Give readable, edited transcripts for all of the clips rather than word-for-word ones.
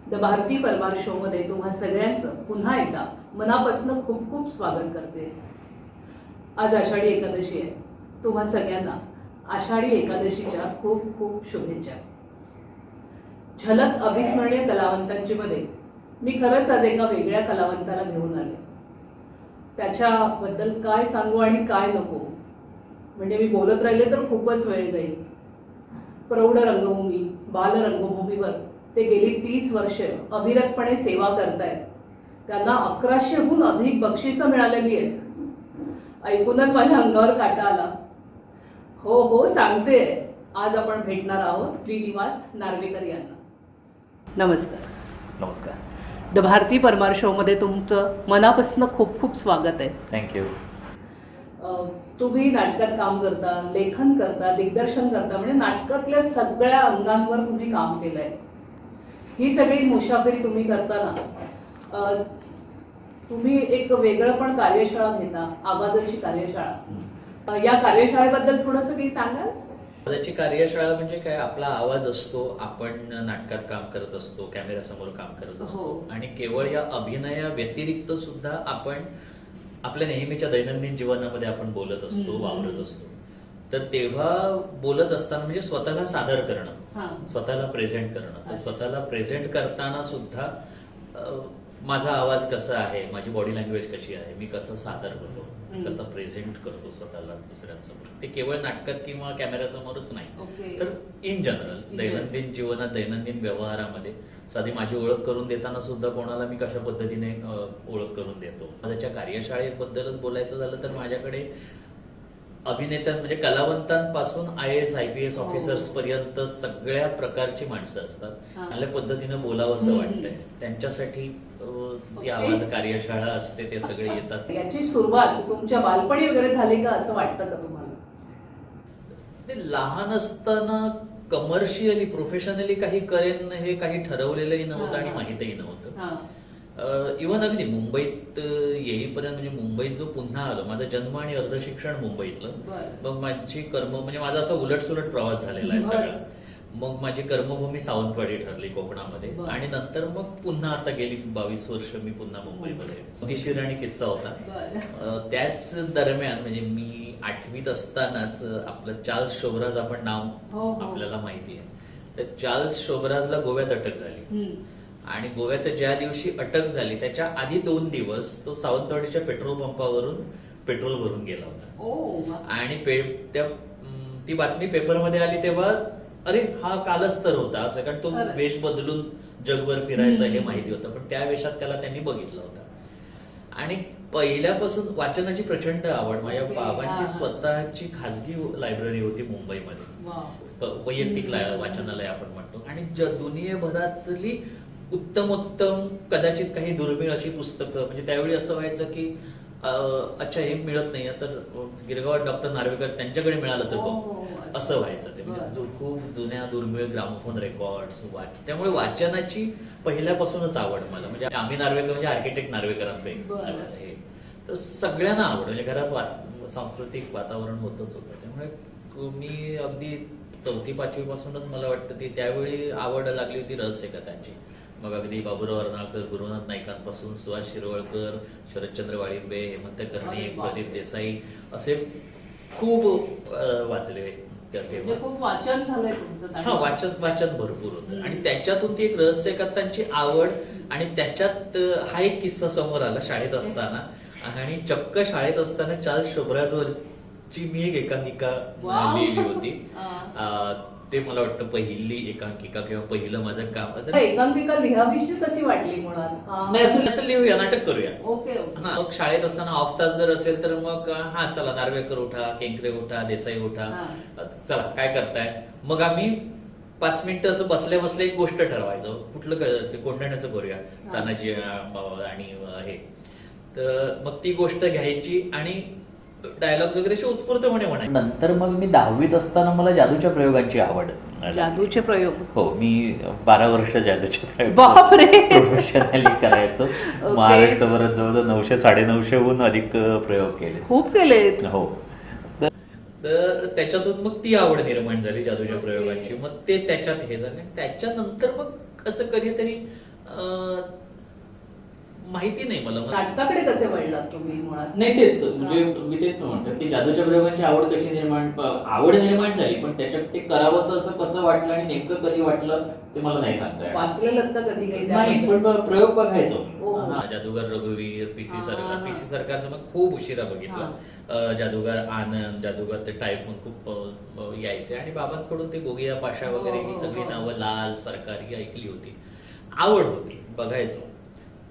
The Bharti Parmar show मध्ये तुम्हा सगळ्यांचं पुन्हा एकदा मनापासून खूप खूप स्वागत करते. आज आषाढी एकादशी आहे. तुम्हा सगळ्यांना आषाढी एकादशीच्या खूप खूप शुभेच्छा. झलक अविस्मरणीय कलावंतांची मध्ये मी खरंच आज एका वेगळ्या कलावंताला घेऊन आले. त्याच्याबद्दल काय सांगू आणि काय नको, म्हणजे मी बोलत राहिले तर खूपच वेळ जाईल. प्रौढ रंगभूमी, बाल रंगभूमीवर ते गेली 30 वर्ष अविरतपणे सेवा करतायत. त्यांना 1100हून अधिक बक्षिसं मिळालेली आहेत. ऐकूनच माझ्या अंगावर काटा आला. हो हो सांगते, आज आपण भेटणार आहोत श्रीनिवास नार्वेकर यांना. नमस्कार. नमस्कार. द भारती परमार शो मध्ये तुमचं मनापासून खूप खूप स्वागत आहे. थँक्यू. तुम्ही नाटकात काम करता, लेखन करता, दिग्दर्शन करता, म्हणजे नाटकातल्या सगळ्या अंगांवर तुम्ही काम केलंय. ही सगळी मुसाफिरी तुम्ही करताना तुम्ही एक वेगळं पण कार्यशाळा घेता, आवाजाची कार्यशाळा. या कार्यशाळेबद्दल थोडंसं काही सांगाल? आवाजाची कार्यशाळा म्हणजे काय, आपला आवाज असतो, आपण नाटकात काम करत असतो, कॅमेऱ्यासमोर काम करत असतो, आणि केवळ या अभिनया व्यतिरिक्त सुद्धा आपण आपल्या नेहमीच्या दैनंदिन जीवनामध्ये आपण बोलत असतो, वावरत असतो. तर तेव्हा बोलत असताना म्हणजे स्वतःला सादर करणं, स्वतःला प्रेझेंट करणं. तर स्वतःला प्रेझेंट करताना सुद्धा माझा आवाज कसा आहे, माझी बॉडी लँग्वेज कशी आहे, मी कसं सादर करतो, कसं प्रेझेंट करतो स्वतःला दुसऱ्यांसमोर, ते केवळ नाटकात किंवा कॅमेऱ्यासमोरच नाही, तर इन जनरल दैनंदिन जीवनात, दैनंदिन व्यवहारामध्ये साधी माझी ओळख करून देताना सुद्धा कोणाला मी कशा पद्धतीने ओळख करून देतो. माझ्या कार्यशाळेबद्दलच बोलायचं झालं तर माझ्याकडे अभिनेत्यां म्हणजे कलावंतांपासून IAS IPS ऑफिसर्स पर्यंत सगळ्या प्रकारची माणसं असतात. चांगल्या पद्धतीनं बोलावं असं वाटतंय त्यांच्यासाठी ती आवाज कार्यशाळा असते, ते सगळे येतात. याची सुरुवात तुमच्या बालपणी वगैरे झाली का असं वाटतं का तुम्हाला? ते लहान असताना कमर्शियली प्रोफेशनली काही करेन हे काही ठरवलेलंही नव्हतं आणि माहितही नव्हतं. इव्हन अगदी मुंबईत येईपर्यंत, म्हणजे मुंबईत जो पुन्हा आलो, माझा जन्म आणि अर्धशिक्षण मुंबईतलं, मग माझी म्हणजे माझा असा उलटसुलट प्रवास झालेला आहे सगळा. मग माझी कर्मभूमी सावंतवाडी ठरली कोकणामध्ये, आणि नंतर मग पुन्हा आता गेली 22 वर्ष मी पुन्हा मुंबईमध्ये. मजेशीर आणि किस्सा होता त्याच दरम्यान, म्हणजे मी 8वीत असतानाच आपलं चार्ल्स शोभराज, आपण नाव आपल्याला माहिती आहे, तर चार्ल्स शोभराजला गोव्यात अटक झाली. आणि गोव्यात ज्या दिवशी अटक झाली त्याच्या आधी 2 दिवस तो सावंतवाडीच्या पेट्रोल पंपावरून पेट्रोल भरून गेला होता. आणि ती बातमी पेपरमध्ये आली तेव्हा अरे हा कालच तर होता असं, कारण तो वेश बदलून जगभर फिरायचा हे माहिती होतं, पण त्या वेशात त्याला त्यांनी बघितलं होतं. आणि पहिल्यापासून वाचनाची प्रचंड आवड. माझ्या बाबांची स्वतःची खाजगी लायब्ररी होती मुंबईमध्ये, वैयक्तिक वाचनालय आपण म्हणतो, आणि दुनियेभरातली उत्तमोत्तम कदाचित काही दुर्मिळ अशी पुस्तकं, म्हणजे त्यावेळी असं व्हायचं की अच्छा हे मिळत नाही तर गिरगावात डॉक्टर नार्वेकर त्यांच्याकडे मिळालं तर बघ, असं व्हायचं. ते म्हणजे खूप जुन्या दुर्मिळ ग्रामोफोन रेकॉर्ड्स त्यामुळे वाचनाची पहिल्यापासूनच आवड मला. म्हणजे आम्ही नार्वेकर म्हणजे आर्किटेक्ट नार्वेकरांपैकी हे, तर सगळ्यांना आवड, म्हणजे घरात सांस्कृतिक वातावरण होतच होतं. त्यामुळे मी अगदी 4वी-5वी पासूनच मला वाटतं ती त्यावेळी आवड लागली होती रहस्य कथांची. मग अगदी बाबुराव अर्नाळकर, गुरुनाथ नाईकांपासून सुहास शिरवळकर, शरदचंद्र वाळिंबे, हेमंत कर्णिक, प्रदीप देसाई असे खूप वाचले. खूप वाचन झालंय तुमचं? वाचन भरपूर होतं, आणि त्याच्यातून ती एक रहस्य कथांची आवड. आणि त्याच्यात हा एक किस्सा समोर आला शाळेत असताना, आणि चक्क शाळेत असताना चार्ल्स शोभराजवरची मी एक एकांकिका लिहिली होती. ते मला वाटतं पहिली एकांकिका किंवा पहिलं माझं काम. एकांकिका लिहावीशी कशी वाटली मुळात? नाही, असं लिहूया, नाटक करूया. ओके. मग शाळेत असताना ऑफ तास जर असेल तर मग चला नार्वेकर उठा, केंकरे उठा, देसाई उठा, चला काय करताय. मग आम्ही 5 मिनिटं असं बसल्या बसल्या एक गोष्ट ठरवायचो, कुठलं ते कोंढाण्याचं करूया, तानाजी आणि हे. तर मग ती गोष्ट घ्यायची आणि डायलॉग वगैरे उत्स्फूर्तपणे म्हणायचे. नंतर मग मी 10वीत असताना मला जादूच्या प्रयोगांची आवड. जादूचे प्रयोग? हो, मी 12 वर्ष जादूचे प्रयोग प्रोफेशनली करायचो. महाराष्ट्रभरात जवळजवळ 900-950हून अधिक प्रयोग केले. खूप केले. हो. तर त्याच्यातून मग ती आवड निर्माण झाली जादूच्या प्रयोगांची. मग ते त्याच्यात हे झालं. त्याच्यानंतर मग असं कधीतरी माहिती नाही मला. नाटकाकडे कसे वळलात तुम्ही मुळात? नाही तेच म्हणजे मी तेच म्हणतो की जादूच्या प्रयोगांची आवड कशी आवड निर्माण झाली, पण त्याच्यात ते करावंसं असं कसं वाटलं आणि नेमकं कधी वाटलं ते मला नाही सांगता येणार. वाचलेलं का कधी काही नाही, त्याबद्दल? पण प्रयोग बघायचो. हो. हा. जादूगार रघुवीर, पीसी हा, सरकार. हा. पीसी सरकारचं मग खूप उशिरा बघितलं. जादूगार आनंद, जादूगार ते टायफून खूप यायचे आणि बाबांकडून ते गोगिया पाशा वगैरे ही सगळी नावं, लाल सरकार ही ऐकली होती. आवड होती, बघायचो.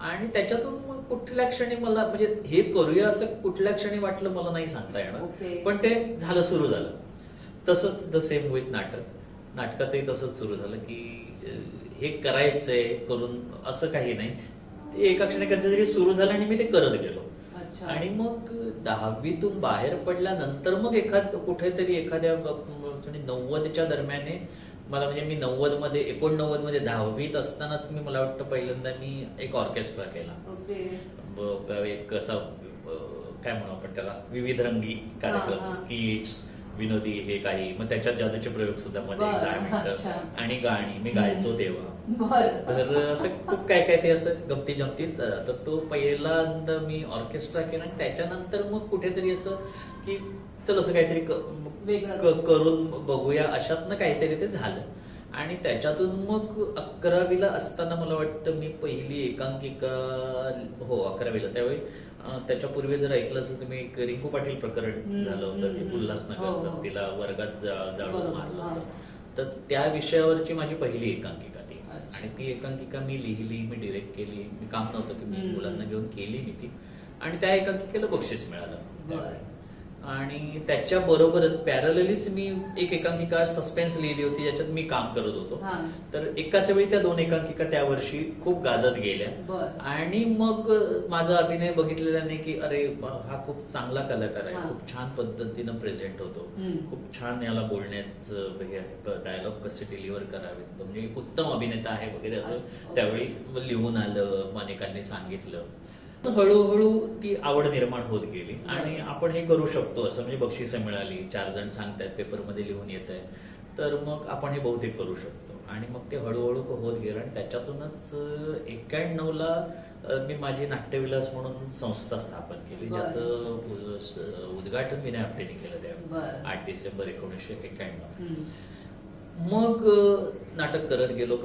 आणि त्याच्यातून मग कुठल्या क्षणी मला म्हणजे हे करूया असं कुठल्या क्षणी वाटलं मला नाही सांगता येणार. ओके. पण ते झालं, सुरू झालं. तसंच द सेम विथ नाटकाचंही तसंच सुरू झालं की हे करायचंय करून असं काही नाही. ते एका क्षणी कधीतरी सुरू झालं आणि मी ते करत गेलो. अच्छा. आणि मग 10वीतून बाहेर पडल्यानंतर मग कुठेतरी एखाद्या 90च्या दरम्याने मला म्हणजे मी 89 मध्ये 10वीत असतानाच मला वाटतं पहिल्यांदा मी एक ऑर्केस्ट्रा केला. ओके. एक असं काय म्हणू आपण त्याला, विविध रंगी कार्यक्रम, हा. स्किट्स, विनोदी हे काही. मग त्याच्यात जादूचे प्रयोग सुद्धा मध्ये बरं, 10 मिनिटं अच्छा. आणि गाणी मी गायचो तेव्हा. बरं. तर असं खूप काय काय ते असं गमती जमतीत झालं. तर तो पहिल्यांदा मी ऑर्केस्ट्रा केला आणि त्याच्यानंतर मग कुठेतरी असं की चल असं काहीतरी वेगळं करून बघूया, अशातनं काहीतरी ते झालं. आणि त्याच्यातून मग 11वीला असताना मला वाटतं मी पहिली एकांकिका, हो 11वीला, त्यावेळी त्याच्यापूर्वी जर ऐकलं असेल तुम्ही, एक रिंकू पाटील प्रकरण झालं होतं ते हो, उल्हासनगरचं, हो. तिला वर्गात जाळून बरोबर, मारलं हा. होतं. तर त्या विषयावरची माझी पहिली एकांकिका ती. अच्छा. आणि ती एकांकिका मी लिहिली, मी डिरेक्ट केली. मी काम नव्हतं की मी मुलांना घेऊन केली मी ती. आणि त्या एकांकिकेला बक्षीस मिळालं. बरं. आणि त्याच्या बरोबरच पॅरललीच मी एक एकांकिका सस्पेन्स लिहिली होती, ज्याच्यात मी काम करत होतो. हा. तर एकाच वेळी त्या 2 एकांकिका त्या वर्षी खूप गाजत गेल्या. बरं. आणि मग माझा अभिनय बघितलेला नाही की अरे हा खूप चांगला कलाकार आहे, हा. खूप छान पद्धतीनं प्रेझेंट होतो, खूप छान याला बोलण्याचं हे आहे, डायलॉग कसे डिलिव्हर करावेत, म्हणजे एक उत्तम अभिनेता आहे वगैरे असं ओके. त्यावेळी लिहून आलं, अनेकांनी सांगितलं. हळूहळू ती आवड निर्माण होत गेली आणि आपण हे करू शकतो असं, म्हणजे बक्षिसं मिळाली, 4 जण सांगतायत, पेपरमध्ये लिहून येत आहे, तर मग आपण हे बहुतेक करू शकतो. आणि मग ते हळूहळू होत गेलं. आणि त्याच्यातूनच 91ला मी माझी नाट्यविलास म्हणून संस्था स्थापन केली, बरं. ज्याचं उद्घाटन विनय आपटेने केलं त्यावेळी, बरं. 8 डिसेंबर 1991. हम्म. मग नाटक करत गेलो.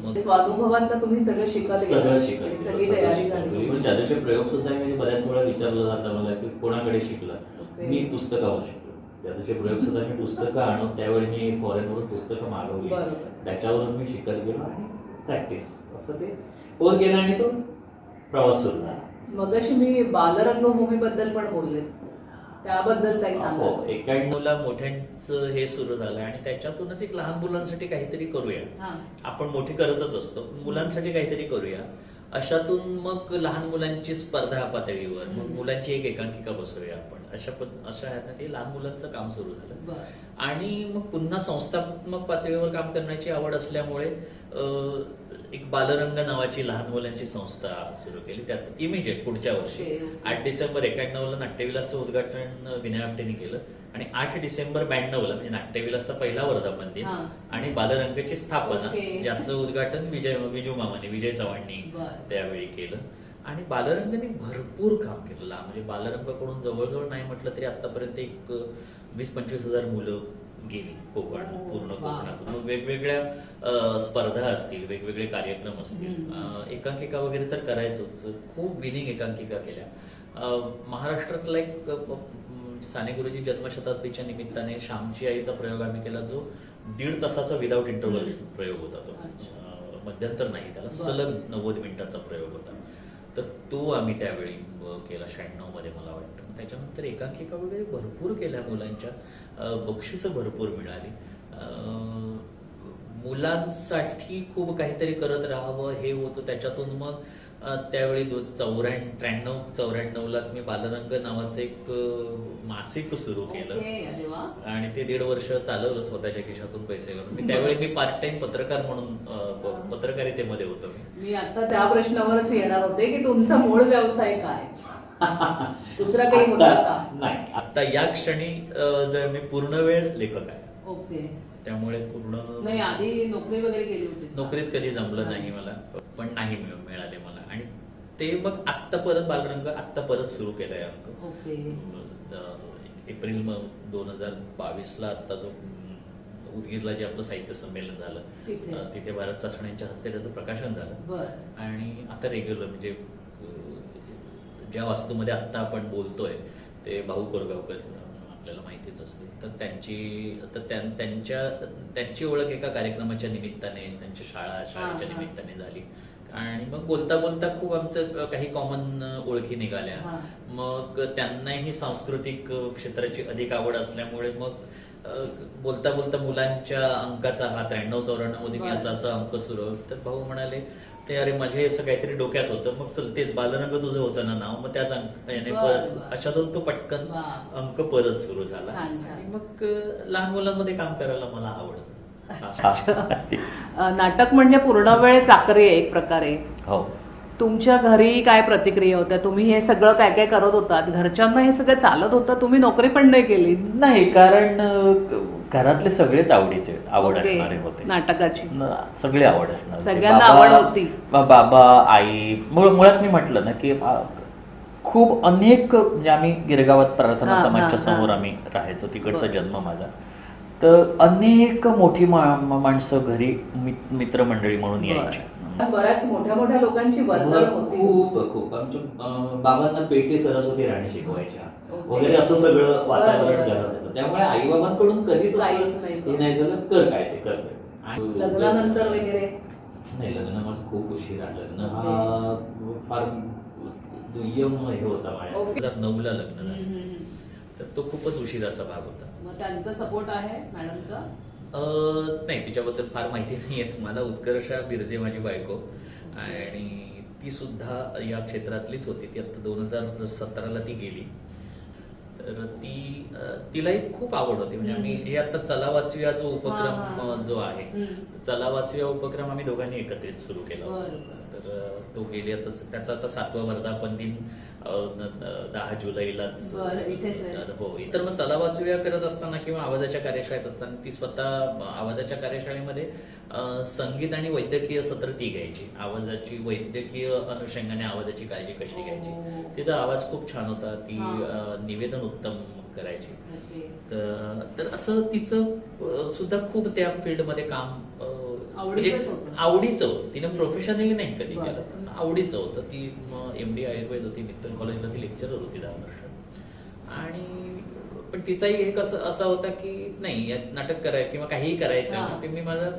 मग स्वानुभवांना तुम्ही सगळं शिकत सगळं गेलात. शिकत आणि गेलो, सगळी सगळं तयारी शिकत झाली. गेलो. पण जादूचे प्रयोग सुद्धा मी बऱ्याच वेळा विचारलं जातं मला की कोणाकडे शिकला. ओके. मी पुस्तकावर शिकलो. जादूचे प्रयोग सुद्धा मी पुस्तकं आणून, त्यावेळी मी फॉरेनवरून पुस्तकं मागवली, बरोबर. त्याच्यावरून मी शिकत गेलो आणि प्रॅक्टिस असं ते होत गेलं आणि तो प्रवास सुरू झाला. मगाशी मी बालरंगभूमीबद्दल पण बोलले, त्याबद्दल काही सांगा. हो, 91ला मोठ्यांचं हे सुरू झालं आणि त्याच्यातूनच एक लहान मुलांसाठी काहीतरी करूया. हा. आपण मोठी करतच असतो, पण मुलांसाठी काहीतरी करूया. अशातून मग लहान मुलांची स्पर्धा पातळीवर मग मुलांची एक एकांकिका बसवूया आपण, अशा ह्यानं ते लहान मुलांचं काम सुरू झालं. बरं. आणि मग पुन्हा संस्थात्मक पातळीवर काम करण्याची आवड असल्यामुळे एक बालरंग नावाची लहान मुलांची संस्था सुरू केली. त्याचं इमिजिएट पुढच्या वर्षी ओके. 8 डिसेंबर 91ला नाट्यविलासचं उद्घाटन विनय आपटेने केलं आणि 8 डिसेंबर 92ला म्हणजे नाट्यविलासचा पहिला वर्धापन दिन हा. आणि बालरंगची स्थापना, ओके. ज्याचं उद्घाटन विजू मामाने, विजय चव्हाणनी बरं. त्यावेळी केलं. आणि बालरंगने भरपूर काम केलं. म्हणजे बालरंगाकडून जवळजवळ नाही म्हटलं तरी आतापर्यंत एक 20-25 हजार मुलं गेली कोकण, पूर्ण कोकणातून. मग वेगवेगळ्या स्पर्धा असतील, वेगवेगळे कार्यक्रम असतील, एकांकिका वगैरे तर करायचोच. खूप विनिंग एकांकिका केल्या. महाराष्ट्रातला एक साने गुरुजी जन्मशताब्दीच्या निमित्ताने श्यामची आईचा प्रयोग आम्ही केला, जो 1.5 तासाचा विदाऊट इंटरव्हल प्रयोग होता. तो मध्यंतर नाही, त्याला सलग 90 मिनिटाचा प्रयोग होता. तर तो आम्ही त्यावेळी केला 96 मध्ये मला वाटतं. त्याच्यानंतर एकांकिका वगैरे भरपूर केल्या मुलांच्या, बक्षिसं भरपूर मिळाली. मुलांसाठी खूप काहीतरी करत राहावं हे होतं. त्याच्यातून मग त्यावेळी 93-94लाच मी बालरंग नावाचं एक मासिक सुरू केलं. ओके. अरे वा. आणि ते 1.5 वर्ष चालवलं स्वतःच्या खिशातून पैसे घालून. मी त्यावेळी मी पार्ट टाइम पत्रकार म्हणून पत्रकारितेमध्ये होतो. मी आता त्या प्रश्नावरच येणार होते की तुमचा मूळ व्यवसाय काय, दुसरा काही होता का? नाही, आता या क्षणी जर मी पूर्ण वेळ लेखक आहे. ओके. त्यामुळे पूर्ण नाही आधी नोकरी वगैरे केली होती का? नोकरीत कधी जमलं हा. नाही मला, पण नाही मिळाले मला. आणि ते मग आत्ता परत बालरंग आत्ता परत सुरू केलाय अंक. ओके. एप्रिल 2022ला आता जो उदगीरला जे आपलं साहित्य संमेलन झालं तिथे. तिथे भारत सासण्यांच्या हस्ते त्याचं प्रकाशन झालं. बर. आणि आता रेग्युलर म्हणजे ज्या वास्तूमध्ये आत्ता आपण बोलतोय ते भाऊ कोरगावकर आपल्याला माहितीच असते, तर त्यांची ओळख एका कार्यक्रमाच्या निमित्ताने, त्यांची शाळेच्या हा. निमित्ताने झाली. आणि मग बोलता बोलता खूप आमचं काही कॉमन ओळखी निघाल्या. हा. मग त्यांनाही सांस्कृतिक क्षेत्राची अधिक आवड असल्यामुळे मग बोलता बोलता मुलांच्या अंकाचा हा 93-94 मध्ये मी बरं. असा अंक सुरू, तर भाऊ म्हणाले ते अरे माझे असं काहीतरी डोक्यात होतं, मग चल तेच बालरंग तुझं होतं ना नाव, मग त्याच याने बरं, परत बरं. अशातून तो पटकन वा. अंक परत सुरू झाला. छान, छान. आणि मग लहान मुलांमध्ये काम करायला मला आवडतं. नाटक म्हणजे पूर्ण वेळ चाकरी आहे एक प्रकारे. हो. तुमच्या घरी काय प्रतिक्रिया होत्या? तुम्ही हे सगळं काय काय करत होतात, घरच्यांना हे सगळं चालत होतं, तुम्ही नोकरी पण नाही केली. नाही, कारण घरातले सगळेच आवड ओके. असणारे होते. नाटकाची सगळे आवड असणार. सगळ्यांना आवड होती. बाबा, आई, मुळात मी म्हटलं ना की खूप अनेक, म्हणजे आम्ही गिरगावात प्रार्थना हा, समाजच्या हा, समोर हा. आम्ही राहायचो, तिकडचा बरं. जन्म माझा. तर अनेक मोठी माणसं घरी मित्रमंडळी म्हणून बरं. यायची. बऱ्याच मोठ्या मोठ्या लोकांची वर्दळ होती. खूप आमच्या बाबांना पेटे सरस्वती राणी शिकवायच्या ओके. वगैरे असं सगळं वातावरण बरं. घरात होतं. त्यामुळे आई बाबांकडून कधीच असं काहीच नाही. हे नाही झालं, कर काय ते कर. आणि लग्नानंतर वगैरे नाही, लग्न माझं खूप उशिरा. लग्न हा फार दुय्यम हे होता माझ्या. ओके. 2009ला लग्न हम्म, झालं, हम्म, हम्म. तर तो खूपच उशिराचा भाग होता. मग त्यांचा सपोर्ट आहे मॅडमचा? नाही, तिच्याबद्दल फार माहिती नाही आहे मला. उत्कर्षा बिरजे माझी बायको, आणि ती सुद्धा या क्षेत्रातलीच होती. ती आता 2017ला ती गेली. तर तिलाही खूप आवड होती. म्हणजे आम्ही हे आता चला वाचूया जो हा, उपक्रम हा. जो आहे, हम्म. चला वाचूया उपक्रम आम्ही दोघांनी एकत्रित सुरू केला होता. बरं, बरं. तर तो गेली आता, त्याचा आता 7वा वर्धापन दिन 10 जुलैलाच. बरं, इथेच आहे. हो. तर मग चला वाचूया करत असताना किंवा आवाजाच्या कार्यशाळेत असताना ती स्वतः आवाजाच्या कार्यशाळेमध्ये संगीत आणि वैद्यकीय सत्र ती घ्यायची. आवाजाची वैद्यकीय अनुषंगाने आवाजाची काळजी कशी घ्यायची. हो. तिचा आवाज खूप छान होता. ती हा. निवेदन उत्तम करायची. ओके. तर असं तिचं सुद्धा खूप त्या फील्डमध्ये काम आवडीचंच होतं. आवडीचं होतं. तिने प्रोफेशनली नाही कधी बरं. केलं, पण आवडीचं होतं. ती MD आयुर्वेद होती, मित्तल कॉलेजला ती लेक्चरर होती 10 वर्ष. आणि पण तिचाही एक असा होता की नाही, यात नाटक करायचं किंवा काहीही करायचं हा. ना, ते मी माझं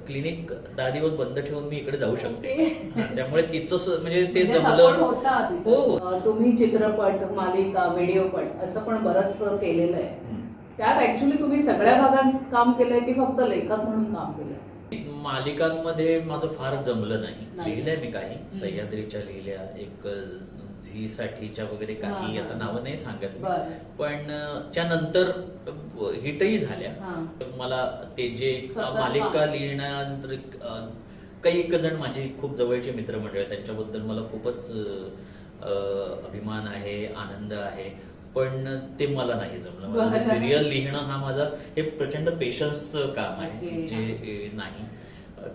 क्लिनिक 10 दिवस बंद ठेवून मी इकडे जाऊ शकते. ओके. हा, त्यामुळे तिचं म्हणजे ते म्हणजे जमलं. support होता तिचा. हो. तुम्ही चित्रपट, मालिका, व्हिडिओपट असं पण बरंच केलेलं आहे. त्यात ऍक्च्युली तुम्ही सगळ्या भागात काम केलंय की फक्त लेखक म्हणून काम केलंय? मालिकांमध्ये माझं फार जमलं नाही. नाही. लिहिलंय मी काही, सह्याद्रीच्या लिहिल्या, एक झी साठीच्या वगैरे काही, हा, आता हा. नावं नाही सांगत मी. बरं. पण त्यानंतर हिटही झाल्या. हा. मला ते जे सतत मालिका काम. लिहिण्यानंतर काही एक जण माझे खूप जवळचे मित्रमंडळ आहेत, त्यांच्याबद्दल मला खूपच अभिमान आहे, आनंद आहे. पण ते मला नाही जमलं. मला बरं. सिरियल लिहिणं हा माझा हे प्रचंड पेशन्सचं काम आहे, ओके. जे नाही.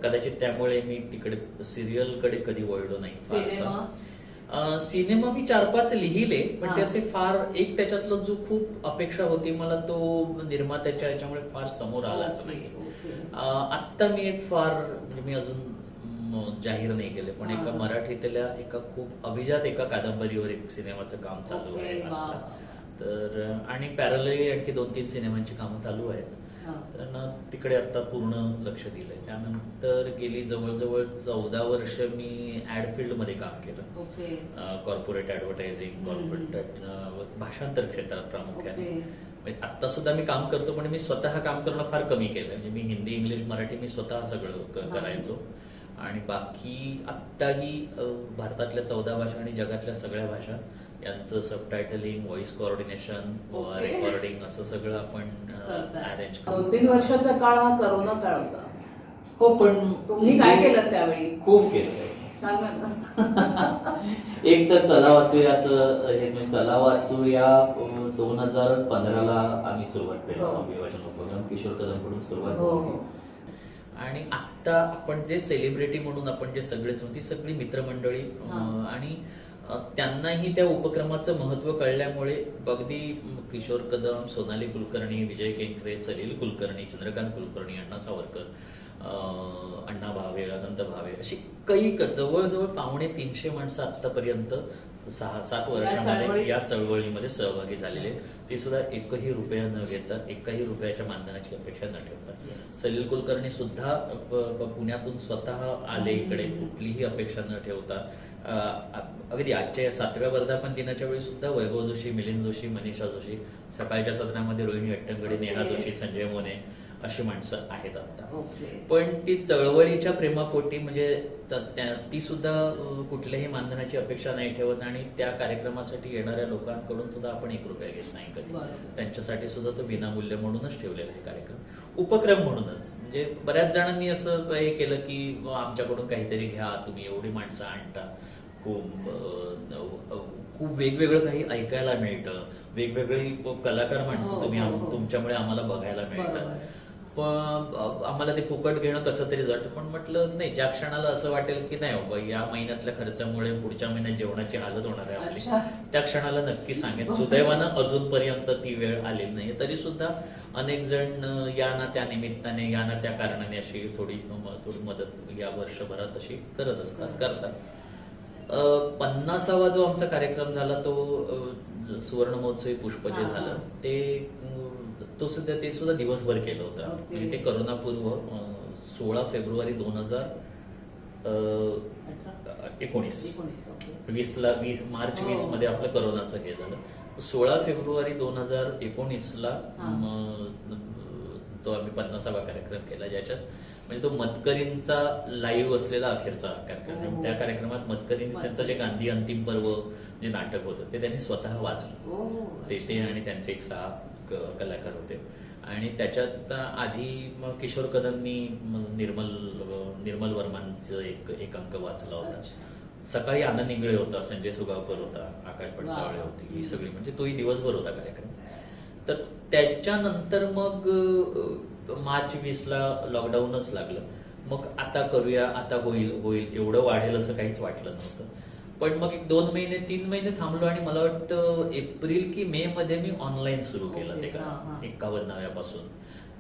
कदाचित त्यामुळे मी तिकडे सिरियलकडे कधी वळलो नाही फारसा. सिनेमा मी 4-5 लिहिले, पण हा. ते असे फार एक त्याच्यातलं जो खूप अपेक्षा होती मला, तो निर्मात्याच्या याच्यामुळे फार समोर आलाच नाही. Okay, okay. आत्ता मी एक फार, म्हणजे मी अजून जाहीर नाही केले, पण हा. एका मराठीतल्या एका खूप अभिजात एका कादंबरीवर एक सिनेमाचं काम चालू ओके, आहे वा. आता. तर आणि पॅरलली आणखी 2-3 सिनेमांची कामं चालू आहेत. हा. तर तिकडे आता पूर्ण लक्ष दिलंय. त्यानंतर गेली जवळजवळ 14 वर्ष मी ऍड फील्ड मध्ये काम केलं. ओके. कॉर्पोरेट ऍडव्हर्टायझिंग, कॉर्पोरेट भाषांतर क्षेत्रात प्रामुख्याने. ओके. म्हणजे आता सुद्धा मी काम करतो, पण मी स्वतः काम करणं फार कमी केलं. म्हणजे मी हिंदी, इंग्लिश, मराठी मी स्वतः सगळं करायचो. आणि बाकी आत्ताही भारतातल्या 14 भाषा आणि जगातल्या सगळ्या भाषा यांचं सबटायटलिंग, व्हॉइस कोऑर्डिनेशन, ओके. रेकॉर्डिंग असं सगळं आपण करताय. अरेंज 2-3 वर्षाचा काळ हा करोना काळ होता. हो, पण तुम्ही काय केलं त्यावेळी? खूप केलं. सांगा ना. एक तर चला वाचूयाचं हे म्हणजे चला वाचूया 2015ला आम्ही सुरुवात केली हो. अभिवाचन उपक्रम किशोर कदमकडून सुरुवात हो, झाली. हो. आणि आता आपण जे सेलिब्रिटी म्हणून आपण जे सगळे ती सगळी मित्रमंडळी आणि त्यांनाही त्या उपक्रमाचं महत्व कळल्यामुळे अगदी किशोर कदम, सोनाली कुलकर्णी, विजय केंकरे, सलील कुलकर्णी, चंद्रकांत कुलकर्णी, अण्णा सावरकर, अण्णा भावे, अनंत भावे, अशी काही जवळजवळ 250 माणसं आतापर्यंत 6-7 वर्षामध्ये या चळवळीमध्ये सहभागी झालेले. ते सुद्धा एकही रुपया न घेता, एकही रुपयाच्या मानधनाची अपेक्षा न ठेवता. सलील कुलकर्णी सुद्धा पुण्यातून स्वतः आले इकडे, कुठलीही अपेक्षा न ठेवता. अगदी आजच्या 7व्या वर्धापन दिनाच्या वेळी सुद्धा वैभव जोशी, मिलिंद जोशी, मनीषा जोशी, सकाळच्या सत्रामध्ये रोहिणी अट्टंगडे, नेहा जोशी, संजय मोने अशी माणसं आहेत आता. पण ती चळवळीच्या प्रेमापोटी म्हणजे ती सुद्धा कुठल्याही मानधनाची अपेक्षा नाही ठेवत आणि त्या कार्यक्रमासाठी येणाऱ्या लोकांकडून सुद्धा आपण 1 रुपया घेत नाही कधी. त्यांच्यासाठी सुद्धा तो विनामूल्य म्हणूनच ठेवलेला आहे कार्यक्रम, उपक्रम म्हणूनच. म्हणजे बऱ्याच जणांनी असं हे केलं की आमच्याकडून काहीतरी घ्या, तुम्ही एवढी माणसं आणता, खूप वेगवेगळं काही ऐकायला मिळतं, वेगवेगळी कलाकार माणसं तुम्ही तुमच्यामुळे आम्हाला बघायला मिळतात. पण आम्हाला ते फुकट घेणं कसं तरी जातं. पण म्हटलं नाही, ज्या क्षणाला असं वाटेल की नाही बाबा या महिन्यातल्या खर्चामुळे पुढच्या महिन्यात जेवणाची हालत होणार आहे आपली, त्या क्षणाला नक्की सांगेन. सुदैवानं अजूनपर्यंत ती वेळ आलेली नाही, तरी सुद्धा अनेक जण या ना त्या निमित्ताने, या ना त्या कारणाने अशी थोडी मदत या वर्षभरात अशी करतात. 50वा जो आमचा कार्यक्रम झाला तो सुवर्ण महोत्सवी पुष्प जे झालं ते सुद्धा दिवसभर केलं होतं. म्हणजे ते करोनापूर्व 16 फेब्रुवारी 2019 मार्च 20 मध्ये आपलं करोनाचं हे झालं. 16 फेब्रुवारी 2019ला तो आम्ही 50वा कार्यक्रम केला, ज्याच्यात म्हणजे तो मतकरींचा लाईव्ह असलेला अखेरचा कार्यक्रम. त्या कार्यक्रमात मतकरींनी त्यांचं जे गांधी अंतिम पर्व जे नाटक होतं ते त्यांनी स्वतः वाचलं. ते आणि त्यांचे एक 6 कलाकार होते. आणि त्याच्यात आधी मग किशोर कदमनी निर्मल वर्मांचं एक अंक वाचला होता. सकाळी आनंद इंगळे होता, संजय सुगावकर होता, आकाश पडसावळे होती, ही सगळी म्हणजे तोही दिवसभर होता कार्यक्रम. तर त्याच्यानंतर मग मार्च 20ला लॉकडाऊनच लागलं. मग आता करूया, आता होईल एवढं वाढेल असं काहीच वाटलं नव्हतं. पण मग 2 महिने 3 महिने थांबलो आणि मला वाटतं एप्रिल की मे मध्ये मी ऑनलाईन सुरू केलं ते का 51व्यापासून.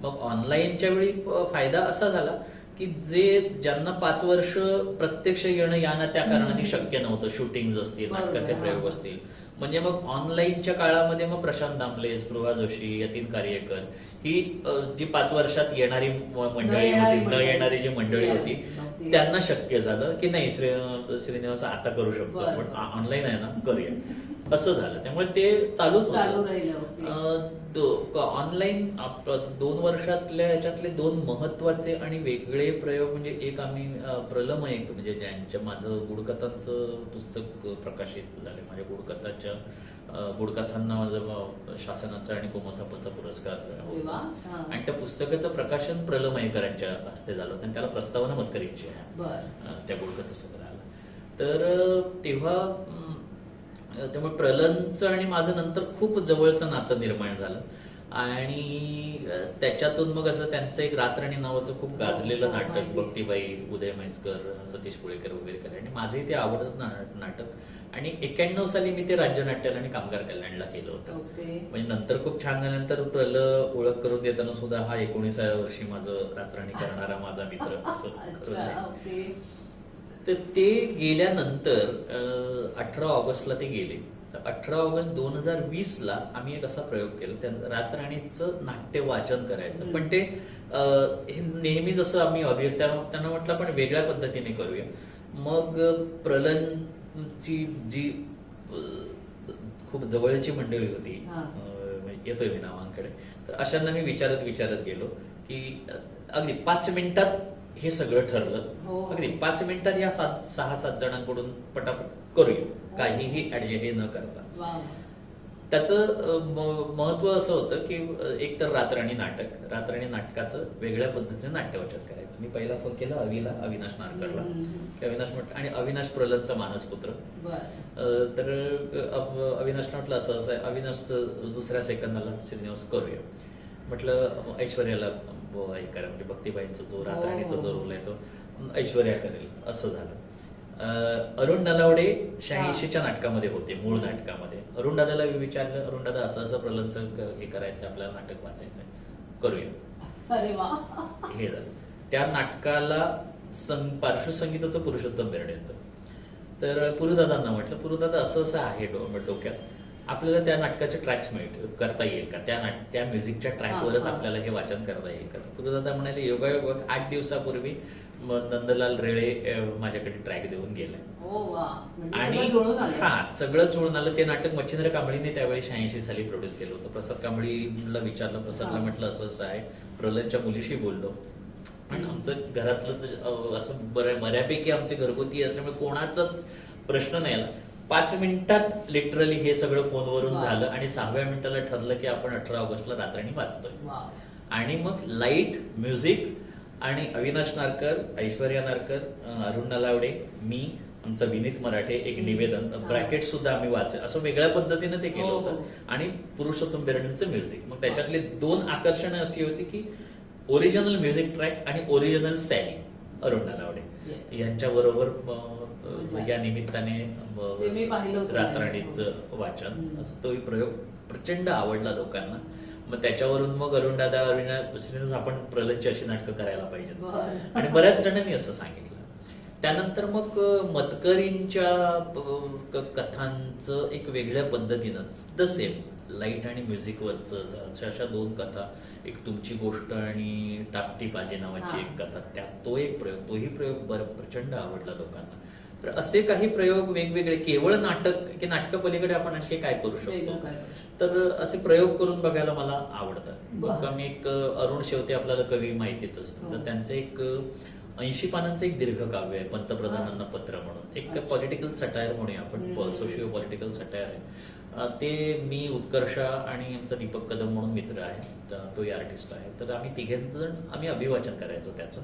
मग ऑनलाईनच्या वेळी फायदा असा झाला की ज्यांना 5 वर्ष प्रत्यक्ष येणं या ना त्या कारणाने शक्य नव्हतं, शूटिंग असतील, नाटकाचे प्रयोग असतील, म्हणजे मग ऑनलाईनच्या काळामध्ये मग प्रशांत दामले, स्पृहा जोशी, यतीन कार्यकर ही जी 5 वर्षात येणारी मंडळी होती, न येणारी जी मंडळी होती, त्यांना शक्य झालं की नाही श्रीनिवास आता करू शकतो आपण, ऑनलाईन आहे ना, करूया, असं झालं. त्यामुळे ते चालूच होतं. ऑनलाईन 2 वर्षातल्या याच्यातले 2 महत्वाचे आणि वेगळे प्रयोग म्हणजे एक आम्ही प्रलमयक म्हणजे ज्यांच्या माझं गुढकथांचं पुस्तक प्रकाशित झाले. माझ्या गुढकथांना माझं शासनाचा आणि कोमसापचा पुरस्कार होता आणि त्या पुस्तकाचं प्रकाशन प्रलमयकरांच्या हस्ते झालं होतं आणि त्याला प्रस्तावना मतकरींची आहे त्या गुढकथासंग्रहाला. तर तेव्हा त्यामुळे प्रलनचं आणि माझं नंतर खूप जवळचं नातं निर्माण झालं आणि त्याच्यातून मग असं त्यांचं एक रात्रणी नावाचं खूप गाजलेलं नाटक, भक्तीबाई, उदय म्हैसकर, सतीश पुळेकर वगैरे आणि माझंही ते आवडतं नाटक. आणि 91 साली मी ते राज्य नाट्याला आणि कामगार कल्याणला केलं होतं. म्हणजे नंतर खूप छान झाल्यानंतर ओळख करून देताना सुद्धा हा 19व्या वर्षी माझं रात्रणी करणारा माझा मित्र असं. तर ते गेल्यानंतर 18 ऑगस्टला ते गेले. तर 18 ऑगस्ट 2020ला आम्ही एक असा प्रयोग केला, त्या रातराणीचं नाट्य वाचन करायचं. पण ते हे नेहमीच असं आम्ही त्यांना म्हटलं पण वेगळ्या पद्धतीने करूया. मग प्रलनची जी खूप जवळची मंडळी होती, येतोय मी नावांकडे, तर अशांना मी विचारत गेलो की अगदी 5 मिनिटात हे सगळं ठरलं. अगदी 5 मिनिटात या 6-7 जणांकडून पटापट करूया, काहीही ऍडजस्ट न करता. त्याचं महत्व असं होतं की एक तर रातराणी नाटकाचं वेगळ्या पद्धतीने नाट्यवाचन करायचं. मी पहिला फोन केला अविनाश नारकरला, की अविनाश म्हटलं, आणि अविनाश प्रल्हादचा मानसपुत्र. तर अविनाशला म्हटलं असं असं आहे. अविनाशचं दुसऱ्या सेकंदाला श्रीनिवास करूया म्हटलं. ऐश्वर्याला हे करा, म्हणजे भक्तीबाईंचा जो रातराणीचा जो रोल आहे तो ऐश्वर्या करेल, असं झालं. अरुण नलावडे 86च्या नाटकामध्ये होते, मूळ नाटकामध्ये. अरुण दादाला विचारलं, अरुण दादा असं असं प्रल्हादचं हे करायचं, आपल्याला नाटक वाचायचंय, करूया. अरे वा. हे झालं. त्या नाटकाला पार्श्वसंगीत होतं पुरुषोत्तम बेर्डेंचं. तर पुरुदादांना म्हटलं, पुरुदादा असं असं आहे डोक्यात, आपल्याला त्या नाटकाचे ट्रॅक्स करता येईल का, त्या म्युझिकच्या ट्रॅकवरच आपल्याला हे वाचन करता येईल का. पुरुदादा म्हणाले, योगायोग 8 दिवसापूर्वी नंदलाल रेळे माझ्याकडे ट्रॅक देऊन गेलाय. आणि सगळं जुळून आलं. ते नाटक मच्छिंद्र कांबळीने त्यावेळी 86 साली प्रोड्यूस केलं होतं. प्रसाद कांबळीला विचारलं, प्रसादला म्हटलं असं असं आहे, प्रल्हादच्या मुलीशी बोललो, पण आमचं घरातलं असं बऱ्यापैकी आमचे घरगुती असल्यामुळे कोणाचाच प्रश्न नाही आला. 5 मिनिटात लिटरली हे सगळं फोनवरून झालं, आणि 6व्या मिनिटाला ठरलं की आपण 18 ऑगस्टला रातराणी वाचतोय. आणि मग लाईट म्युझिक, आणि अविनाश नारकर, ऐश्वर्या नारकर, अरुण नलावडे, मी, आमचं विनीत मराठे, एक निवेदन, ब्रॅकेट सुद्धा आम्ही वाचे, असं वेगळ्या पद्धतीने ते केलं होतं. आणि पुरुषोत्तम बेर्डेंचं म्युझिक. मग त्याच्यातले 2 आकर्षणं अशी होती की ओरिजिनल म्युझिक ट्रॅक आणि ओरिजिनल सॅली अरुण नलावडे यांच्याबरोबर या निमित्ताने रातराणीचं वाचन, असं तोही प्रयोग प्रचंड आवडला लोकांना. मग त्याच्यावरून मग अरुण दादा, अविनाश, आपण प्रल्हादची अशी नाटकं करायला पाहिजेत, आणि बऱ्याच जणांनी असं सांगितलं. त्यानंतर मग मतकरींच्या कथांचं एक वेगळ्या पद्धतीनं द सेम लाईट आणि म्युझिकवरचं अशा 2 कथा, एक तुमची गोष्ट आणि टापटी पाजे नावाची एक कथा, तोही प्रयोग प्रचंड आवडला लोकांना. तर असे काही प्रयोग वेगवेगळे, केवळ नाटकापलीकडे आपण आणखी काय करू शकतो, तर असे प्रयोग करून बघायला मला आवडतात. मग आम्ही एक अरुण शेवते, आपल्याला कवी माहितीच असतं, तर त्यांचं एक 80 पानांचं एक दीर्घ काव्य आहे, पंतप्रधानांना पत्र म्हणून, एक पॉलिटिकल सटायर म्हणूया आपण, सोशिओ पॉलिटिकल सटायर आहे. ते मी, उत्कर्षा आणि आमचा दीपक कदम म्हणून मित्र आहे, तोही आर्टिस्ट आहे. तर आम्ही 3 जण आम्ही अभिवाचन करायचो त्याचं.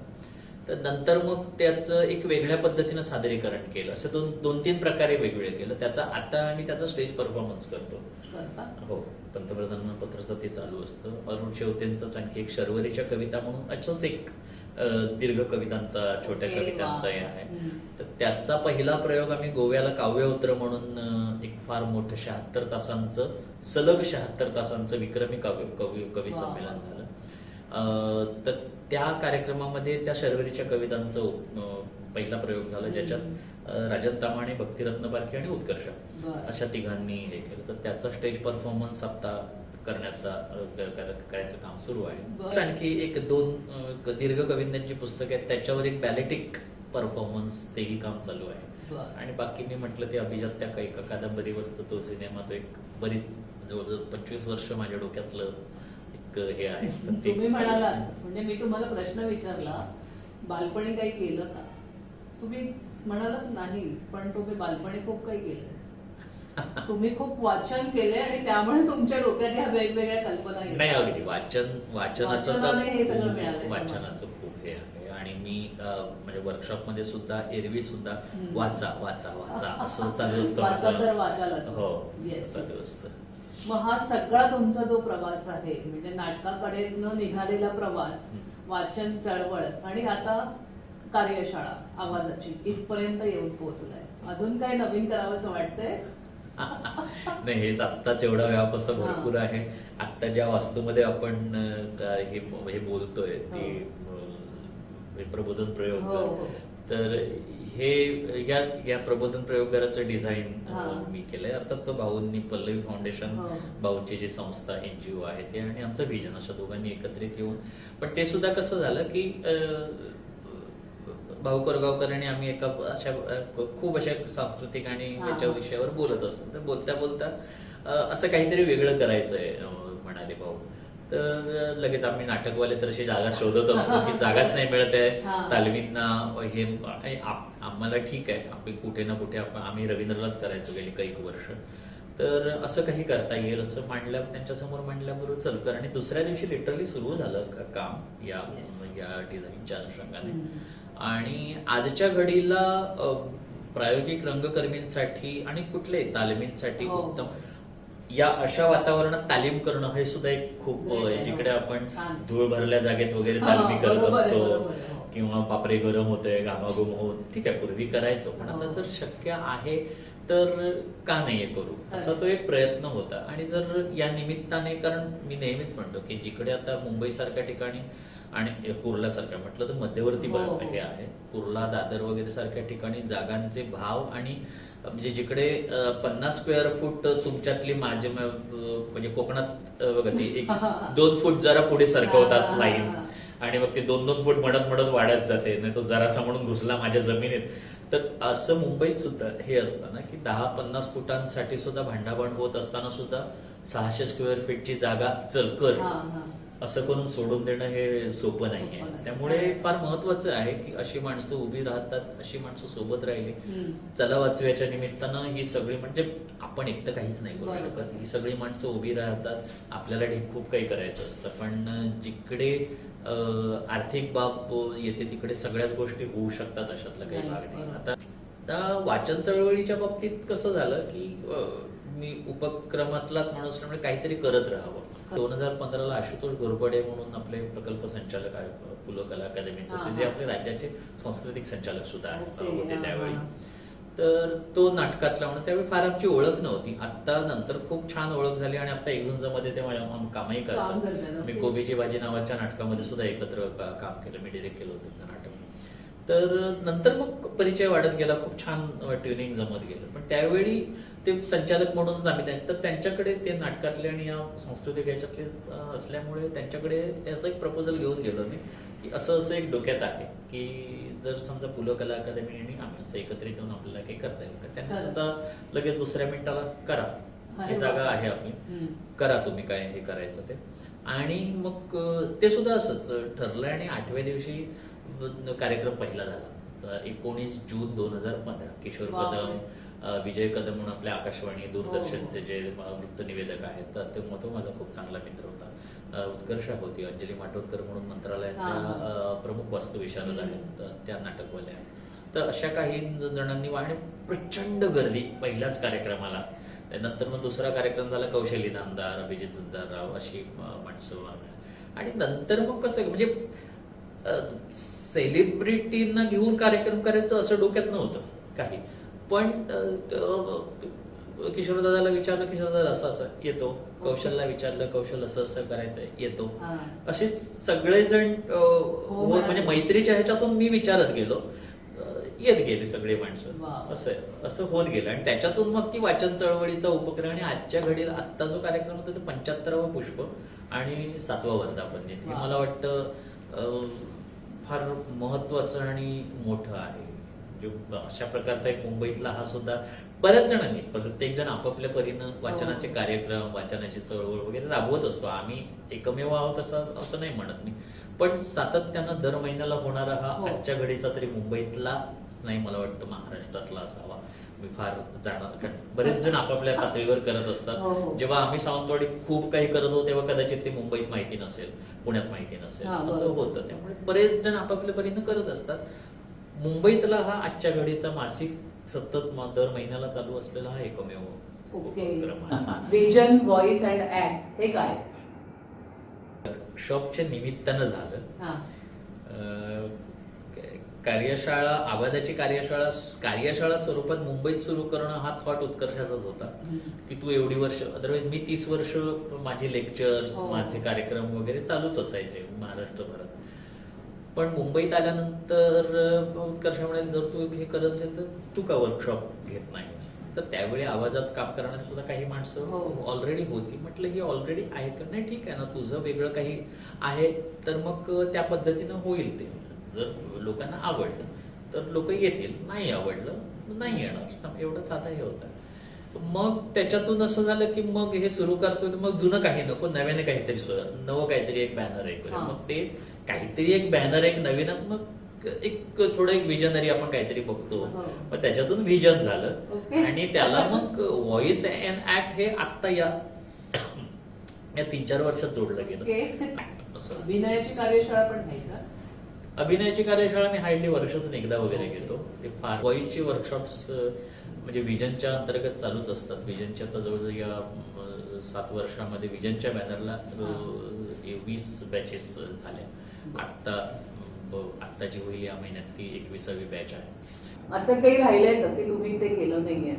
तर नंतर मग त्याचं एक वेगळ्या पद्धतीनं सादरीकरण केलं, असं 2-3 प्रकारे वेगवेगळे केलं. त्याचा आता आम्ही त्याचा स्टेज परफॉर्मन्स करतो. हो, पंतप्रधानांना पत्रचं ते चालू असतं. अरुण शेवतेंचंच आणखी एक शर्वरीच्या कविता म्हणून असंच एक दीर्घ कवितांचा, छोट्या कवितांचा हे आहे. तर त्याचा पहिला प्रयोग आम्ही गोव्याला काव्यउत्र म्हणून एक फार मोठं 76 तासांचं, सलग 76 तासांचं विक्रमी कवी संमेलन झालं. तर त्या कार्यक्रमामध्ये त्या शर्वरीच्या कवितांचं पहिला प्रयोग झाला, ज्याच्यात राजन तामाणे, भक्तिरत्न बारके आणि उत्कर्ष अशा 3घांनी हे केलं. तर त्याचा स्टेज परफॉर्मन्स आता करायचं काम सुरू आहे. आणखी 1-2 दीर्घ कवितांची पुस्तकं आहेत, त्याच्यावर एक बॅलेटिक परफॉर्मन्स, तेही काम चालू आहे. आणि बाकी मी म्हटलं ते अभिजात त्या एका कादंबरीवरचं तो सिनेमा, तो एक बरीच जवळजवळ 25 वर्ष माझ्या डोक्यातलं हे आहे. तुम्ही म्हणालात, म्हणजे मी तुम्हाला प्रश्न विचारला, बालपणी काही केलं का, तुम्ही म्हणालात नाही, पण तुम्ही बालपणी खूप काही केलं. तुम्ही खूप वाचन केले, आणि त्यामुळे तुमच्या डोक्यात ह्या वेगवेगळ्या कल्पना येतात. नाही, अगदी वाचनाचं खूप हे आहे. आणि मी म्हणजे वर्कशॉपमध्ये सुद्धा, एरवी सुद्धा वाचा वाचा वाचा असं चालू असतं. हो, चालू असतं. मग हा सगळा तुमचा जो प्रवास आहे, म्हणजे नाटकाकडे न निघालेला प्रवास, वाचन, चळवळ, आणि आता कार्यशाळा आवाजाची, इथपर्यंत येऊन पोहोचलाय. अजून काय नवीन करावं असं वाटतंय? नाही, हेच आत्ताच एवढा व्यापासून भरपूर आहे. आत्ता ज्या वास्तूमध्ये आपण हे बोलतोय ते प्रबोधन प्रयोग, तर या प्रबोधन प्रयोगकाराचं डिझाईन मी केलंय. अर्थात तो भाऊंनी, पल्लवी फाउंडेशन, भाऊंची जी संस्था, NGO आहे ते, आणि आमचं व्हिजन, अशा दोघांनी एकत्रित येऊन. पण ते सुद्धा कसं झालं की भाऊ कोरगावकर आणि आम्ही एका अशा खूप अशा सांस्कृतिक आणि याच्या विषयावर बोलत असतो. तर बोलता बोलता असं काहीतरी वेगळं करायचंय म्हणाले भाऊ. तर लगेच आम्ही नाटकवाले तर अशी जागा शोधत असतो की जागाच नाही मिळत आहे तालमींना. हे आम्हाला ठीक आहे, आपण कुठे ना कुठे आम्ही रवींद्रलाच करायचो गेली काही वर्ष. तर असं काही करता येईल असं मांडल्या, त्यांच्यासमोर मांडल्याबरोबर चल कर. आणि दुसऱ्या दिवशी लिटरली सुरू झालं काम या डिझाईनच्या अनुषंगाने. आणि आजच्या घडीला प्रायोगिक रंगकर्मींसाठी आणि कुठल्याही तालमींसाठी हो. उत्तम या अशा वातावरणात तालीम करणं हे सुद्धा एक खूप Great. जिकडे आपण छान. धूळ भरल्या जागेत वगैरे हा, तालमी करत बरोबर आहे, असतो बरोबर आहे, हो. किंवा बापरे गरम होतंय घामाघूम होत, ठीक आहे पूर्वी करायचो, पण आता हो. जर शक्य आहे तर का नाही करू असा तो एक प्रयत्न होता. आणि जर या निमित्ताने, कारण मी नेहमीच म्हणतो की जिकडे आता मुंबई सारख्या ठिकाणी आणि कुर्ला सारख्या म्हटलं तर मध्यवर्ती हो, हो. हे आहे, कुर्ला दादर वगैरे सारख्या ठिकाणी जागांचे भाव आणि म्हणजे जिकडे 50 स्क्वेअर फूट तुमच्यातली माझे म्हणजे कोकणात बघा ती 1-2 फूट जरा पुढे सरकवतात लाईन आणि मग ते 2-2 फूट मडत मडत वाढत जाते, नाही तो जरासा म्हणून घुसला माझ्या जमिनीत. तर असं मुंबईत सुद्धा हे असतं ना की 10-50 फुटांसाठी सुद्धा भांडाभांड होत असताना सुद्धा 600 स्क्वेअर फीटची जागा चल कर असं करून सोडून देणं हे सोपं नाहीये. त्यामुळे फार महत्वाचं आहे की अशी माणसं उभी राहतात, अशी माणसं सोबत राहिली. चला वाचव्याच्या निमित्तानं ही सगळी, म्हणजे आपण एकटं काहीच नाही करू शकत, ही सगळी माणसं उभी राहतात. आपल्याला ढीक खूप काही करायचं असतं, पण जिकडे आर्थिक बाब येते तिकडे सगळ्याच गोष्टी होऊ शकतात, अशातलं काही भाग नाही. आता वाचन चळवळीच्या बाबतीत कसं झालं की मी उपक्रमातलाच माणूस असल्यामुळे काहीतरी करत राहावं. 2015ला आशुतोष घोरपडे म्हणून आपले प्रकल्प संचालक आहेत पुलं कला अकादमीचे, जे आपले राज्याचे सांस्कृतिक संचालक सुद्धा होते त्यावेळी. तर तो नाटकातला म्हणून त्यावेळी फार आमची ओळख नव्हती. आता नंतर खूप छान ओळख झाली आणि आता एकजणमध्ये ते कामही करतात. मी कोबीची भाजी नावाच्या नाटकामध्ये सुद्धा एकत्र काम केलं, मी डिरेक्ट केलं होतं नाटक. तर नंतर मग परिचय वाढत गेला, खूप छान ट्युनिंग जमत गेलं. पण त्यावेळी ते संचालक म्हणूनच आम्ही तर त्यांच्याकडे ते नाटकातले आणि या सांस्कृतिक याच्यातले असल्यामुळे त्यांच्याकडे असं एक प्रपोजल घेऊन गेलो मी की असं एक डोक्यात आहे की जर समजा पुलं कला अकादमी आणि आम्ही असं एकत्रित येऊन आपल्याला काही करता येईल का. त्यांनी सुद्धा लगेच दुसऱ्या मिनिटाला करा, ही जागा आहे आपली, करा तुम्ही काय हे करायचं ते. आणि मग ते सुद्धा असंच ठरलं आणि 8व्या दिवशी कार्यक्रम पहिला झाला. तर 19 जून 2015 किशोर कदम, विजय कदम म्हणून आपल्या आकाशवाणी दूरदर्शनचे जे वृत्तनिवेदक आहेत, तर तो माझा खूप चांगला मित्र होता. उत्कर्षा होती, अंजली माटोदकर म्हणून मंत्रालयातल्या प्रमुख वास्तुविशारद आहेत, त्या नाटकवाल्या आहेत. तर अशा काही जणांनी आणि प्रचंड गर्दी पहिल्याच कार्यक्रमाला. नंतर मग दुसरा कार्यक्रम झाला कौशली नामदार, अभिजित झुंजारराव अशी माणसं. आणि नंतर मग कसं म्हणजे सेलिब्रिटींना घेऊन कार्यक्रम करायचं असं डोक्यात नव्हतं काही. पण किशोरदादाला विचारलं, किशोरदादा असं असं येतो, कौशलला विचारलं, कौशल असं असं करायचंय येतो. असे सगळेजण म्हणजे मैत्रीच्या ह्याच्यातून मी विचारत गेलो, येत गेले सगळे माणसं. असं होत गेलं. आणि त्याच्यातून मग ती वाचन चळवळीचा उपक्रम आणि आजच्या घडीला आत्ता जो कार्यक्रम होता तो 75वं पुष्प आणि 7वं वर्धापन दिन. हे मला वाटतं फार महत्वाचं आणि मोठं आहे. अशा प्रकारचा एक मुंबईतला हा सुद्धा बऱ्याच जणांनी, प्रत्येक जण आपापल्या परीनं वाचनाचे कार्यक्रम, वाचनाची चळवळ वगैरे राबवत असतो. आम्ही एकमेव आहोत असं नाही म्हणत मी, पण सातत्यानं दर महिन्याला होणारा हा आजच्या घडीचा तरी मुंबईतला नाही, मला वाटतं महाराष्ट्रातला असावा. मी फार जाणार, बरेच जण आपापल्या पातळीवर करत असतात. जेव्हा आम्ही सावंतवाडीत खूप काही करत होतो तेव्हा कदाचित ते मुंबईत माहिती नसेल, पुण्यात माहिती नसेल, असं होतं. त्यामुळे बरेच जण आपापल्या परीनं करत असतात. मुंबईतला हा आजच्या घडीचा मासिक सतत दर महिन्याला चालू असलेला हा एकमेव उपक्रम आहे. विजन, व्हॉइस अँड ऍक्ट हे काय? वर्कशॉपच्या निमित्तानं झालं. कार्यशाळा, आवाजाची कार्यशाळा स्वरूपात मुंबईत सुरू करणं हा थॉट उत्कर्षाचाच होता की तू एवढी वर्ष, अदरवाईज मी 30 वर्ष माझे लेक्चर्स, माझे कार्यक्रम वगैरे चालूच असायचे महाराष्ट्रभरात. पण मुंबईत आल्यानंतर उत्कर्ष म्हणाले जर तू हे करत असेल तर तू का वर्कशॉप घेत नाहीस. तर त्यावेळी आवाजात काम करणारी सुद्धा काही माणसं ऑलरेडी होती. म्हटलं ही ऑलरेडी आहे का, नाही ठीक आहे ना, तुझं वेगळं काही आहे तर मग त्या पद्धतीनं होईल. ते जर लोकांना आवडलं तर लोक येतील, नाही आवडलं नाही येणार, एवढं साधा हे होतं. मग त्याच्यातून असं झालं की मग हे सुरू करतोय तर मग जुनं काही नको, नव्याने काहीतरी नवं काहीतरी एक बॅनर आहे. मग ते काहीतरी एक बॅनर एक नवीन, मग एक थोडं एक विजनरी आपण काहीतरी बघतो, हो. मग त्याच्यातून विजन झालं ओके. आणि त्याला मग व्हॉइस अँड ऍक्ट हे आत्ता या 3-4 वर्षात जोडलं गेलं ओके. असं. अभिनयाची कार्यशाळा पण घ्यायचा. अभिनयाची कार्यशाळा मी हार्डली वर्षातून एकदा वगैरे घेतो. ते फार व्हॉइसची वर्कशॉप्स म्हणजे विजनच्या अंतर्गत चालूच असतात. विजनच्या आता जवळजवळ या 7 वर्षामध्ये विजनच्या बॅनरला 20 बॅचेस झाल्या. आत्ता जी होईल या महिन्यात ती 21वी बॅच आहे. असं काही राहिलंय का की तुम्ही ते केलं नाहीये?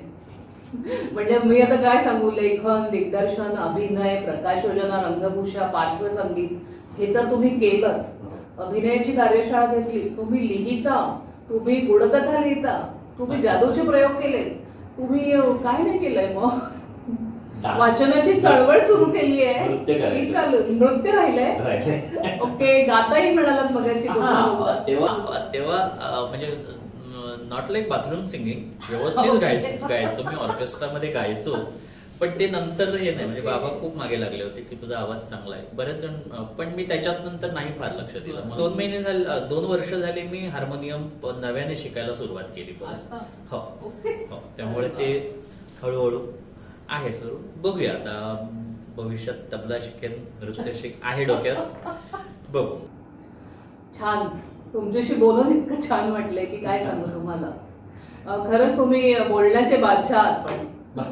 म्हणजे मी आता काय सांगू, लेखन, दिग्दर्शन, अभिनय, प्रकाशयोजना, रंगभूषा, पार्श्वसंगीत हे तर तुम्ही केलंच. अभिनयाची कार्यशाळा घेतली, तुम्ही लिहिता, तुम्ही गुणकथा लिहिता, तुम्ही जादूचे प्रयोग केले, तुम्ही काय नाही केलंय मग? वाचनाची चळवळ सुरू केली आहे. नृत्य करायचं. ती चालू, नृत्य राहिलंय. राहिलंय. ओके. गाताही म्हणालात मगाशी. तेव्हा म्हणजे नॉट लाईक बाथरूम सिंगिंग, व्यवस्थित गायचो मी, ऑर्केस्ट्रामध्ये गायचो, पण ते नंतर हे नाही. म्हणजे बाबा खूप मागे लागले होते की तुझा आवाज चांगला आहे, बरेच जण, पण मी त्याच्यात नंतर नाही फार लक्ष दिलं. 2 महिने झाले, 2 वर्ष झाले मी हार्मोनियम नव्याने शिकायला सुरुवात केली परत. हो, त्यामुळे ते हळूहळू आहे सुरू. बघूया आता भविष्यात तबला शिकेन, नृत्य आहे डोक्यात, बघू. छान. तुमच्याशी बोलून इतकं छान वाटलंय की काय सांगू तुम्हाला. खरंच तुम्ही बोलण्याचे बादशाह आहात. पण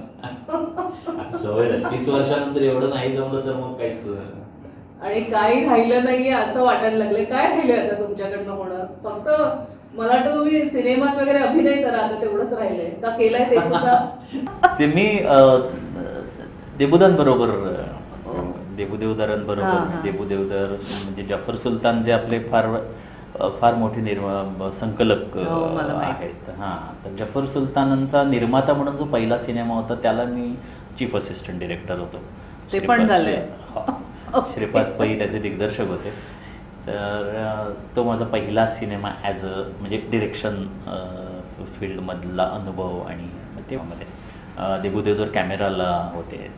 आता सवय झाली. 30 वर्षानंतर एवढं नाही जमलं तर मग काहीच. आणि काही राहिलं नाहीये असं वाटायला लागलं. काय राहिलंय आता तुमच्याकडनं होणं? फक्त मला वाटतं तुम्ही सिनेमात वगैरे अभिनय करा, आता तेवढंच राहिलंय का? केलंय ते सुद्धा? ते मी देबुदांबरोबर, देबुदेवदारांबरोबर, हा. देबुदेवदार म्हणजे जफर सुलतान जे आपले फार मोठे संकलक हो, मला माहिती आहे. आहेत. हा, तर जफर सुलतानांचा निर्माता म्हणून जो पहिला सिनेमा होता त्याला मी चीफ असिस्टंट डिरेक्टर होतो. ते पण झालंय. श्रीपाद पै त्याचे दिग्दर्शक होते. तर तो माझा पहिला सिनेमा ॲज अ म्हणजे डिरेक्शन फील्डमधला अनुभव. आणि तेव्हामध्ये देबुदेवदार कॅमेराला होते.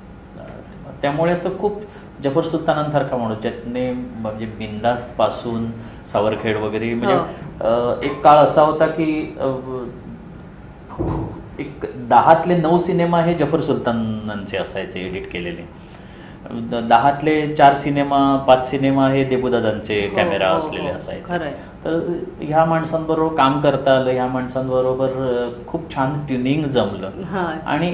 त्यामुळे असं खूप जफर सुलतानांसारखा माणूस ज्याने म्हणजे बिंदास्त पासून सावरखेड वगैरे, म्हणजे एक काळ असा होता की एक 10तले 9 सिनेमा हे जफर सुलतानांचे असायचे एडिट केलेले. 10तले 4 सिनेमा 5 सिनेमा हे देबुदादांचे कॅमेरा असलेले असायचे. तर ह्या माणसांबरोबर काम करता आलं, ह्या माणसांबरोबर खूप छान ट्युनिंग जमलं. आणि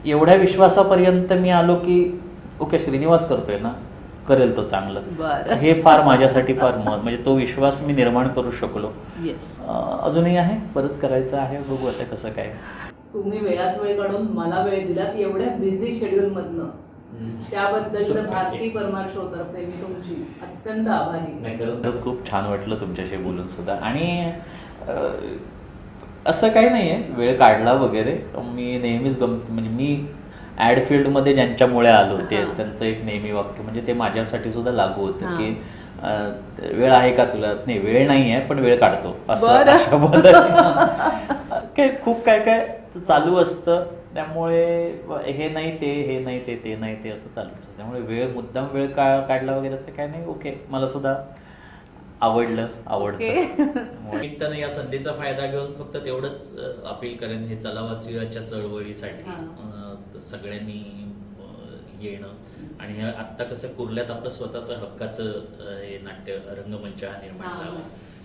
एवढ्या विश्वासापर्यंत मी आलो की ओके, श्रीनिवास करतोय ना, करेल तो चांगलं. हे फार माझ्यासाठी फार म्हणजे तो विश्वास मी निर्माण करू शकलो. अजूनही आहे, बरंच करायचं आहे, बघू आता कसं काय. तुम्ही वेळात वेळ काढून मला वेळ दिलात एवढ्या बिझी शेड्यूल मधनं, त्याबद्दल भारती परमार शो तर्फे मी तुमची अत्यंत आभारी. खरंच खूप छान वाटलं तुमच्याशी बोलून सुद्धा. आणि असं काही नाहीये वेळ काढला वगैरे. मी नेहमीच म्हणजे मी ऍड फील्डमध्ये ज्यांच्यामुळे आलो ते त्यांचं एक नेहमी वाक्य म्हणजे ते माझ्यासाठी सुद्धा लागू होतं की वेळ आहे का तुला? नाही, वेळ नाही आहे पण वेळ काढतो असं. खूप काय काय चालू असतं, त्यामुळे हे नाही ते, हे नाही ते, ते नाही ते असं चालू असतं. त्यामुळे वेळ मुद्दाम काढला वगैरे असं काय नाही. ओके, मला सुद्धा आवडतं. निमित्तानं या संधीचा फायदा घेऊन फक्त तेवढंच अपील करेन, हे चला वाचूयाच्या चळवळीसाठी सगळ्यांनी येणं. आणि आत्ता कसं कुर्ल्यात आपलं स्वतःचं हक्काचं हे नाट्य रंगमंच निर्माण झाला,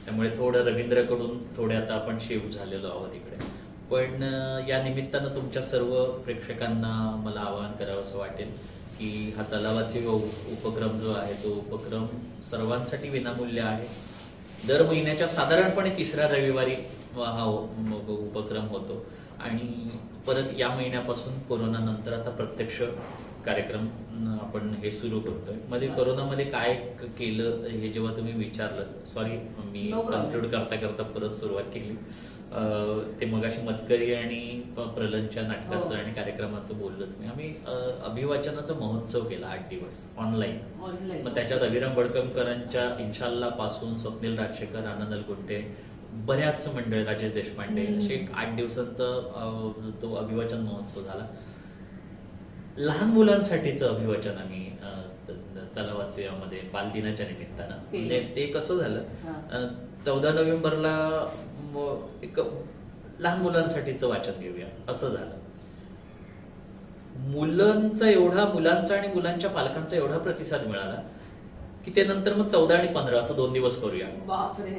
त्यामुळे थोडं रवींद्रकडून थोडे आता आपण शेव झालेलो आहोत इकडे. पण या निमित्तानं तुमच्या सर्व प्रेक्षकांना मला आवाहन करावं असं वाटेल की हा चलावाचे उपक्रम जो आहे तो उपक्रम सर्वांसाठी विनामूल्य आहे. दर महिन्याच्या साधारणपणे 3ऱ्या रविवारी हा उपक्रम होतो. आणि परत या महिन्यापासून कोरोनानंतर आता प्रत्यक्ष कार्यक्रम आपण हे सुरू करतोय. मध्ये कोरोनामध्ये काय केलं हे जेव्हा तुम्ही विचारलं, सॉरी मी कन्क्लूड करता करता परत सुरुवात केली. ते मगाशी मतकरी आणि प्रलनच्या नाटकाचं आणि कार्यक्रमाचं बोललोच मी. आम्ही अभिवाचनाचा महोत्सव केला 8 दिवस ऑनलाईन. मग त्याच्यात अभिराम बडकमकरांच्या इन्शाल्ला पासून स्वप्नील राजशेखर, आनंद अलगुंटे, बऱ्याच मंडळ, राजेश देशपांडे, असे 8 दिवसांचा तो अभिवाचन महोत्सव झाला. लहान मुलांसाठीचं अभिवाचन आम्ही चला वाचूयामध्ये बालदिनाच्या निमित्तानं. म्हणजे ते कसं झालं, 14 नोव्हेंबरला एक लहान मुलांसाठीचं वाचन घेऊया असं झालं. मुलांचा आणि मुलांच्या पालकांचा एवढा प्रतिसाद मिळाला की ते नंतर मग 14 आणि 15 असं 2 दिवस करूया बापरे,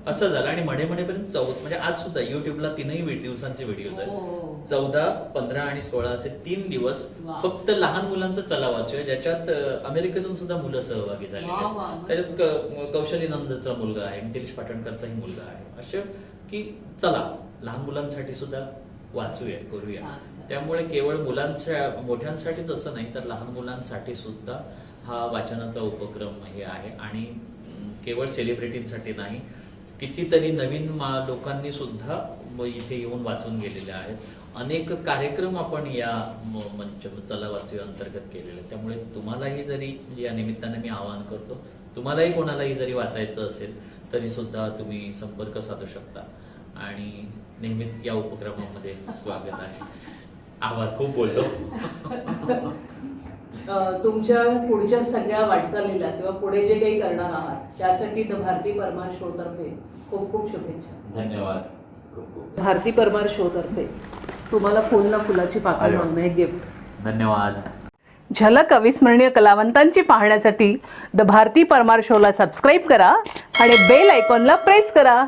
असं झालं. आणि म्हणेपर्यंत म्हणजे आज सुद्धा युट्यूबला 3 दिवसांचे व्हिडिओज आहेत. हो. 14, 15 आणि 16 असे 3 दिवस वा. फक्त लहान मुलांचं चलावाचं, ज्याच्यात अमेरिकेतून सुद्धा मुलं सहभागी झाली वा, वा, आहेत. मस्त. त्याच्यात कौशली नंदचा मुलगा आहे, नितेश पाटणकरचाही मुलगा आहे. असे की चला लहान मुलांसाठी सुद्धा वाचूया, करूया. छान, छान. त्यामुळे केवळ मोठ्यांसाठीच असं नाही तर लहान मुलांसाठी सुद्धा हा वाचनाचा उपक्रम हे आहे. आणि केवळ सेलिब्रिटींसाठी नाही, कितीतरी नवीन लोकांनी सुद्धा इथे येऊन वाचून गेलेले आहेत. अनेक कार्यक्रम आपण या मंच चला वाचूया अंतर्गत केलेले. त्यामुळे तुम्हालाही जरी या निमित्ताने मी आवाहन करतो, तुम्हालाही कोणालाही जरी वाचायचं असेल तरी सुद्धा तुम्ही संपर्क साधू शकता. आणि नेहमीच या उपक्रमामध्ये स्वागत आहे. आभार, खूप बोललो. तुमच्या पुढच्या सगळ्या वाटचालीला किंवा पुढे जे काही करणार आहात त्यासाठी द भारती परमार शो तर्फे खूप खूप शुभेच्छा. धन्यवाद. खूप खूप भारती परमार शो तर्फे तुम्हाला फुल ना फुलाची पाकळी अरे वा. म्हणून हे गिफ्ट. धन्यवाद. झलक अविस्मरणीय कलावंतांची पाहण्यासाठी द भारती परमार शोला सबस्क्राईब करा आणि बेल आयकॉनला प्रेस करा.